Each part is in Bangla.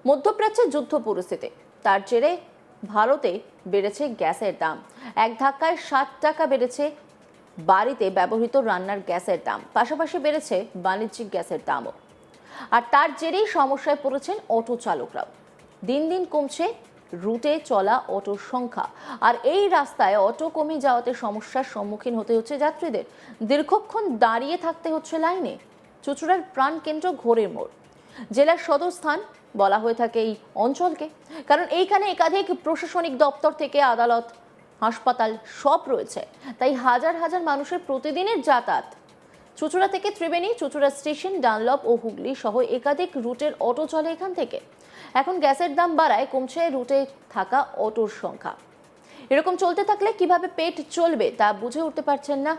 মধ্যপ্রাচ্যে যুদ্ধ পরিস্থিতি, তার জেরে ভারতে বেড়েছে গ্যাসের দাম। এক ধাক্কায় 60 টাকা বেড়েছে বাড়িতে ব্যবহৃত রান্নার গ্যাসের দাম, পাশাপাশি বেড়েছে বাণিজ্যিক গ্যাসের দামও। আর তার জেরেই সমস্যায় পড়েছেন অটো চালকরাও। দিন দিন কমছে রুটে চলা অটোর সংখ্যা, আর এই রাস্তায় অটো কমে যাওয়াতে সমস্যার সম্মুখীন হতে হচ্ছে যাত্রীদের। দীর্ঘক্ষণ দাঁড়িয়ে থাকতে হচ্ছে লাইনে। চুঁচুড়ার প্রাণকেন্দ্র ঘোরের মোড়, জেলার সদর স্থান বলা হয়ে থাকে এই অঞ্চলকে, কারণ এইখানে একাধিক প্রশাসনিক দপ্তর থেকে আদালত, হাসপাতাল সব রয়েছে। তাই হাজার হাজার মানুষের প্রতিদিনের যাতায়াত। চুঁচুড়া থেকে ত্রিবেণী, চুঁচুড়া স্টেশন, ডানলপ ও হুগলি সহ একাধিক রুটের অটো চলে এখান থেকে। এখন গ্যাসের দাম বাড়ায় কমছে রুটে থাকা অটোর সংখ্যা। এরকম চলতে থাকলে কিভাবে পেট চলবে তা বুঝে উঠতে পারছেন না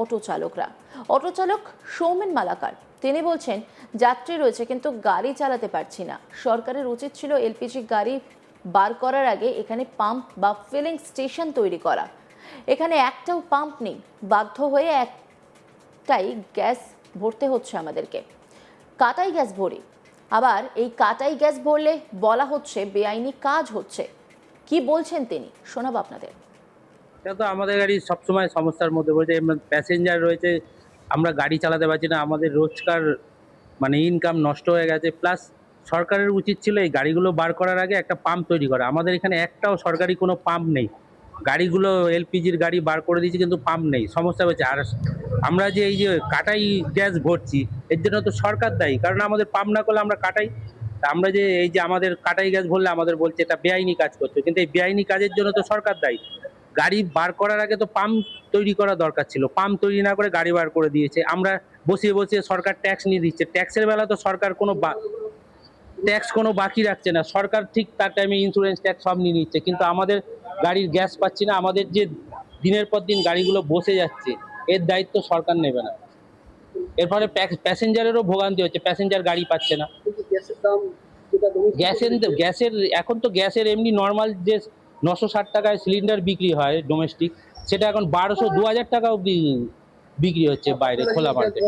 অটো চালকরা। অটো চালক সৌমেন মালাকার তিনি বলছেন, যাত্রী রয়েছে কিন্তু গাড়ি চালাতে পারছি না। সরকারের উচিত ছিল এলপিজি গাড়ি বার করার আগে এখানে পাম্প বা ফিলিং স্টেশন তৈরি করা। এখানে একটাও পাম্প নেই, বাধ্য হয়ে একটাই গ্যাস ভরতে হচ্ছে আমাদেরকে। কাটাই গ্যাস ভরি, আবার এই কাটাই গ্যাস ভরলে বলা হচ্ছে বেআইনি কাজ হচ্ছে। কি বলছেন তিনি, শোনাবো আপনাদের। এটা তো আমাদের গাড়ি সবসময় সমস্যার মধ্যে পড়েছে। প্যাসেঞ্জার রয়েছে, আমরা গাড়ি চালাতে পারছি না, আমাদের রোজকার ইনকাম নষ্ট হয়ে গেছে। প্লাস সরকারের উচিত ছিল এই গাড়িগুলো বার করার আগে একটা পাম্প তৈরি করা। আমাদের এখানে একটাও সরকারি কোনো পাম্প নেই। গাড়িগুলো এলপিজির গাড়ি বার করে দিয়েছে কিন্তু পাম্প নেই, সমস্যা হচ্ছে। আর আমরা যে এই যে কাটাই গ্যাস ভরছি, এর জন্য তো সরকার দায়ী, কারণ আমাদের পাম্প না করলে আমরা কাটাই। তা আমরা যে এই যে আমাদের কাটাই গ্যাস ভরলে আমাদের বলছে এটা বেআইনি কাজ করছে, কিন্তু এই বেআইনি কাজের জন্য তো সরকার দায়ী। গাড়ি বার করার আগে তো পাম্প তৈরি করা দরকার ছিল, পাম্প তৈরি না করে গাড়ি বার করে দিয়েছে। আমরা বসিয়ে বসিয়ে সরকার ট্যাক্স নিয়ে দিচ্ছে, ট্যাক্সের বেলা তো সরকার ট্যাক্স কোনো বাকি রাখছে না। সরকার ঠিক তার টাইমে ইন্স্যুরেন্স ট্যাক্স সব নিয়ে নিচ্ছে, কিন্তু আমাদের গাড়ির গ্যাস পাচ্ছি না। আমাদের যে দিনের পর দিন গাড়িগুলো বসে যাচ্ছে, এর দায়িত্ব সরকার নেবে না। এর ফলে প্যাসেঞ্জারেরও ভোগান্তি হচ্ছে, প্যাসেঞ্জার গাড়ি পাচ্ছে না। গ্যাসের এখন তো গ্যাসের এমনি নর্মাল যে 960 টাকায় সিলিন্ডার বিক্রি হয় ডোমেস্টিক, সেটা এখন 1200-2000 টাকা অব্দি বিক্রি হচ্ছে বাইরে খোলা মার্কেটে।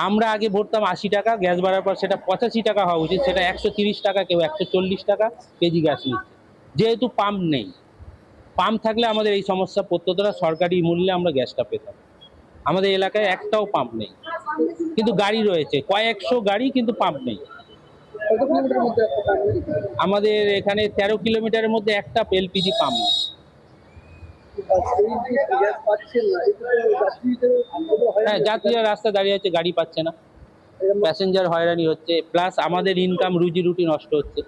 আমরা আগে ভরতাম 80 টাকা, গ্যাস বাড়ার পর সেটা 85 টাকা হওয়া উচিত, সেটা 130 টাকা, কেউ 140 টাকা কেজি গ্যাস নিচ্ছে। যেহেতু পাম্প নেই, পাম্প থাকলে আমাদের এই সমস্যা পড়তো না, সরকারি মূল্যে আমরা গ্যাসটা পেতাম। আমাদের এলাকায় একটাও পাম্প নেই, কিন্তু গাড়ি রয়েছে কয়েকশো গাড়ি, কিন্তু পাম্প নেই। আমাদের এখানে 13 কিলোমিটারের মধ্যে একটা এলপিজি পাম্প নেই। হ্যাঁ, যাত্রীরা রাস্তায় দাঁড়িয়ে আছে, গাড়ি পাচ্ছে না, প্যাসেঞ্জার হয়রানি হচ্ছে, প্লাস আমাদের ইনকাম রুজি রুটি নষ্ট হচ্ছে।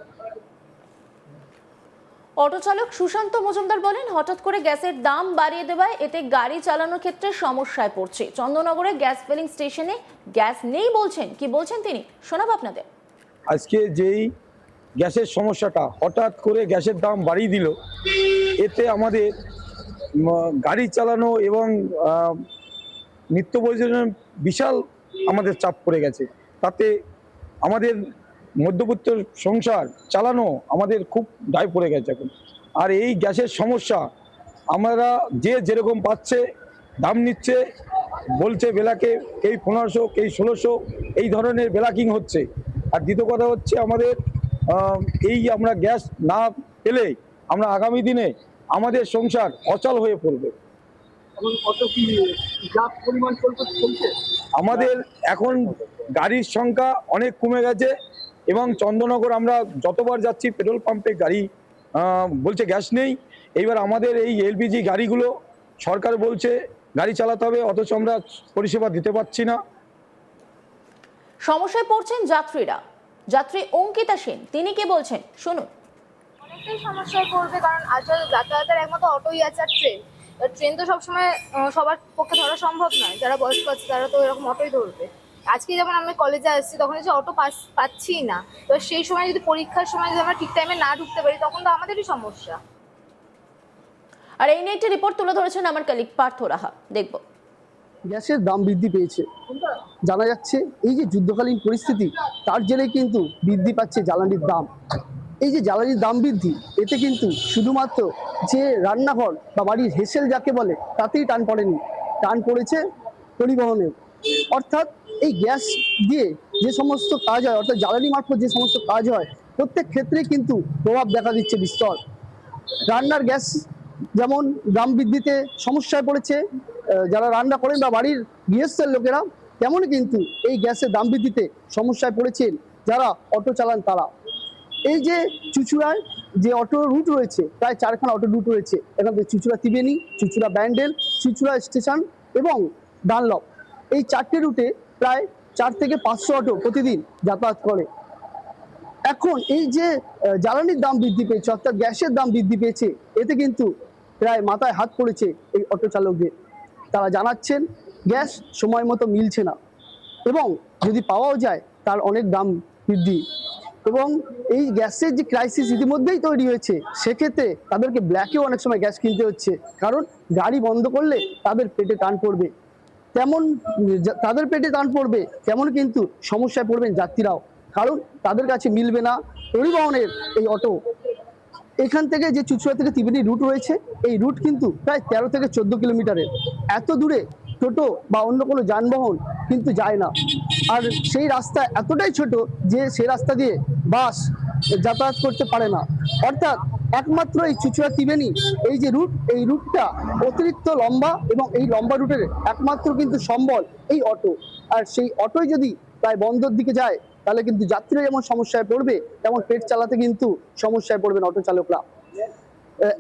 অটো চালক সুশান্ত মজুমদার বলেন, হঠাৎ করে গ্যাসের দাম বাড়িয়ে দেওয়ায় এতে গাড়ি চালানোর ক্ষেত্রে সমস্যায় পড়ছে। চন্দননগরে গ্যাস ফিলিং স্টেশনে গ্যাস নেই বলছেন। কি বলছেন তিনি, শোনাবো আপনাদের। আজকে যেই গ্যাসের সমস্যাটা হঠাৎ করে গ্যাসের দাম বাড়িয়ে দিল, এতে আমাদের গাড়ি চালানো এবং নিত্য প্রয়োজনীয় বিশাল আমাদের চাপ পড়ে গেছে। তাতে আমাদের মধ্যবিত্ত সংসার চালানো আমাদের খুব দায় পড়ে গেছে এখন। আর এই গ্যাসের সমস্যা আমরা যে যেরকম পাচ্ছে দাম নিচ্ছে, বলছে বেলাকে কেই 1500, কেই 1600, এই ধরনের বেলাকিং হচ্ছে। আর দ্বিতীয় কথা হচ্ছে আমাদের এই আমরা গ্যাস না পেলে আমরা আগামী দিনে আমাদের সংসার অচল হয়ে পড়বে। আমাদের এখন গাড়ির সংখ্যা অনেক কমে গেছে, এবং চন্দননগর আমরা যতবার যাচ্ছি পেট্রোল পাম্পে গাড়ি বলছে গ্যাস নেই। এইবার আমাদের এই এলপিজি গাড়িগুলো সরকার বলছে গাড়ি চালাতে হবে, অথচ আমরা পরিষেবা দিতে পারছি না। সমস্যায় পড়ছেন যাত্রীরা। যাত্রী অঙ্কিতা সেন তিনি কি বলছেন, শুনুন। অনেকটাই সমস্যায় পড়বে, কারণ আজকাল যাতায়াতের একমাত্র অটোই আছে আর ট্রেন। ট্রেন তো সবসময় সবার পক্ষে ধরা সম্ভব নয়, যারা বয়স্ক আছে তারা তো এরকম অটোই ধরবে। আজকে যেমন আমি কলেজে আসছি, তখন যে অটো পাচ্ছি না, তো সেই সময় যদি পরীক্ষার সময় যদি আমরা ঠিক টাইমে না ঢুকতে পারি, তখন তো আমাদেরই সমস্যা। আর এই নিয়ে একটি রিপোর্ট তুলে ধরেছেন আমার কলিগ পার্থ রাহা, দেখব। গ্যাসের দাম বৃদ্ধি পেয়েছে। জানা যাচ্ছে এই যে যুদ্ধকালীন পরিস্থিতি, তার জেরে কিন্তু বৃদ্ধি পাচ্ছে জ্বালানির দাম। এই যে জ্বালানির দাম বৃদ্ধি, এতে কিন্তু শুধুমাত্র যে রান্নাঘর বা বাড়ির হেসেল যাকে বলে তাতেই টান পড়েনি, টান পড়েছে পরিবহনের। অর্থাৎ এই গ্যাস দিয়ে যে সমস্ত কাজ হয়, অর্থাৎ জ্বালানি মারফত যে সমস্ত কাজ হয়, প্রত্যেক ক্ষেত্রে কিন্তু প্রভাব দেখা দিচ্ছে বিস্তর। রান্নার গ্যাস যেমন দাম বৃদ্ধিতে সমস্যায় পড়েছে যারা রান্না করেন বা বাড়ির গৃহস্থের লোকেরা, তেমনই কিন্তু এই গ্যাসের দাম বৃদ্ধিতে সমস্যায় পড়েছেন যারা অটো চালান তারা। এই যে চুঁচুড়ায় যে অটো রুট রয়েছে, প্রায় 4খানা অটো রুট রয়েছে, এখান থেকে চুঁচুড়া ত্রিবেণী, চুঁচুড়া ব্যান্ডেল, চুঁচুড়া স্টেশন এবং ডানলপ, এই 4টে রুটে প্রায় 4 থেকে 500 অটো প্রতিদিন যাতায়াত করে। এখন এই যে জ্বালানির দাম বৃদ্ধি পেয়েছে, অর্থাৎ গ্যাসের দাম বৃদ্ধি পেয়েছে, এতে কিন্তু প্রায় মাথায় হাত পড়েছে এই অটো চালকদের। তারা জানাচ্ছেন গ্যাস সময় মতো মিলছে না এবং যদি পাওয়াও যায় তার অনেক দাম বৃদ্ধি, এবং এই গ্যাসের যে ক্রাইসিস ইতিমধ্যেই তৈরি হয়েছে, সেক্ষেত্রে তাদেরকে ব্ল্যাকেও অনেক সময় গ্যাস কিনতে হচ্ছে, কারণ গাড়ি বন্ধ করলে তাদের পেটে টান পড়বে। তেমন তাদের পেটে টান পড়বে, তেমন কিন্তু সমস্যায় পড়বেন যাত্রীরাও, কারণ তাদের কাছে মিলবে না পরিবহনের এই অটো। এখান থেকে যে চুঁচুড়া থেকে ত্রিবেণী রুট রয়েছে, এই রুট কিন্তু প্রায় 13 থেকে 14 কিলোমিটারের। এত দূরে টোটো বা অন্য কোনো যানবাহন কিন্তু যায় না, আর সেই রাস্তা এতটাই ছোট যে সেই রাস্তা দিয়ে বাস যাতায়াত করতে পারে না। অর্থাৎ একমাত্র এই চুঁচুড়া ত্রিবেণী এই যে রুট, এই রুটটা অতিরিক্ত লম্বা এবং এই লম্বা রুটের একমাত্র কিন্তু সম্বল এই অটো। আর সেই অটোই যদি প্রায় বন্দর দিকে যায়, তাহলে কিন্তু যাত্রীরা যেমন সমস্যায় পড়বে, তেমন পেট চালাতে কিন্তু সমস্যায় পড়বেন অটো চালকরা।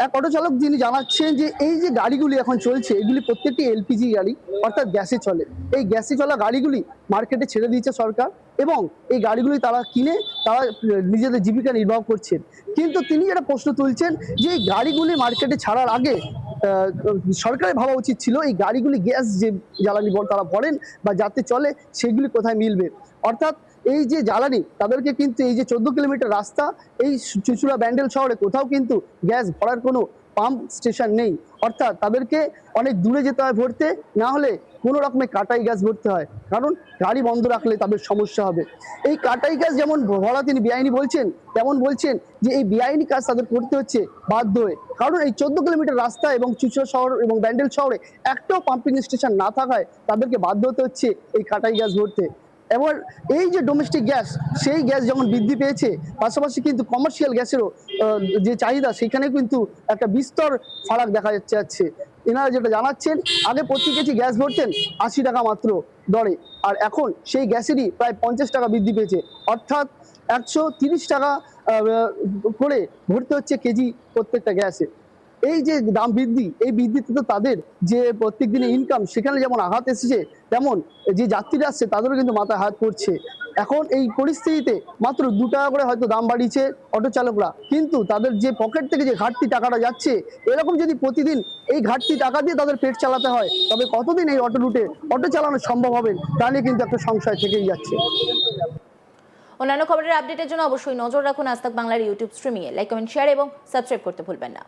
এক অটো চালক যিনি জানাচ্ছেন যে এই যে গাড়িগুলি এখন চলছে, এগুলি প্রত্যেকটি এলপিজি গাড়ি, অর্থাৎ গ্যাসে চলে। এই গ্যাসে চলা গাড়িগুলি মার্কেটে ছেড়ে দিয়েছে সরকার, এবং এই গাড়িগুলি তারা কিনে তারা নিজেদের জীবিকা নির্বাহ করছেন। কিন্তু তিনি যেটা প্রশ্ন তুলছেন যে এই গাড়িগুলি মার্কেটে ছাড়ার আগে সরকারের ভাবা উচিত ছিল এই গাড়িগুলি গ্যাস যে জ্বালানি তারা ভরেন বা যাতে চলে, সেগুলি কোথায় মিলবে। অর্থাৎ এই যে জ্বালানি তাদেরকে কিন্তু এই যে 14 কিলোমিটার রাস্তা, এই চুঁচুড়া ব্যান্ডেল শহরে কোথাও কিন্তু গ্যাস ভরার কোনো পাম্প স্টেশন নেই, অর্থাৎ তাদেরকে অনেক দূরে যেতে হয় ভরতে, না হলে কোনো রকমের কাটাই গ্যাস ভরতে হয়, কারণ গাড়ি বন্ধ রাখলে তাদের সমস্যা হবে। এই কাটাই গ্যাস যেমন ভরা তিনি বেআইনি বলছেন, তেমন বলছেন যে এই বেআইনি কাজ তাদের করতে হচ্ছে বাধ্য হয়ে, কারণ এই 14 কিলোমিটার রাস্তা এবং চুঁচুড়া শহর এবং ব্যান্ডেল শহরে একটাও পাম্পিং স্টেশন না থাকায় তাদেরকে বাধ্য হতে হচ্ছে এই কাটাই গ্যাস ভরতে। এবার এই যে ডোমেস্টিক গ্যাস, সেই গ্যাস যেমন বৃদ্ধি পেয়েছে, পাশাপাশি কিন্তু কমার্শিয়াল গ্যাসেরও যে চাহিদা, সেখানে কিন্তু একটা বিস্তর ফারাক দেখা যাচ্ছে। এনারা যেটা জানাচ্ছেন, আগে প্রতি কেজি গ্যাস ভরতেন 80 টাকা মাত্র দরে, আর এখন সেই গ্যাসেরই প্রায় 50 টাকা বৃদ্ধি পেয়েছে, অর্থাৎ 130 টাকা করে ভরতে হচ্ছে কেজি প্রত্যেকটা গ্যাসে। এই যে দাম বৃদ্ধি, এই বৃদ্ধিতে তো তাদের যে প্রত্যেক দিনের ইনকাম, সেখানে যেমন আঘাত এসেছে, তেমন যে যাত্রীরা আসছে তাদেরও কিন্তু মাথায় হাত পড়ছে। এখন এই পরিস্থিতিতে মাত্র 2 টাকা করে হয়তো দাম বাড়িয়েছে অটো চালকরা, কিন্তু তাদের যে পকেট থেকে যে ঘাটতি টাকাটা যাচ্ছে, এরকম যদি প্রতিদিন এই ঘাটতি টাকা দিয়ে তাদের পেট চালাতে হয়, তবে কতদিন এই অটো রুটে অটো চালানো সম্ভব হবে, তা নিয়ে কিন্তু একটা সংশয় থেকেই যাচ্ছে। অন্যান্য খবরের আপডেটের জন্য অবশ্যই নজর রাখুন আজ তাক বাংলার ইউটিউব স্ট্রিমিংয়ে। লাইক, কমেন্ট, শেয়ার এবং সাবস্ক্রাইব করতে ভুলবেন না।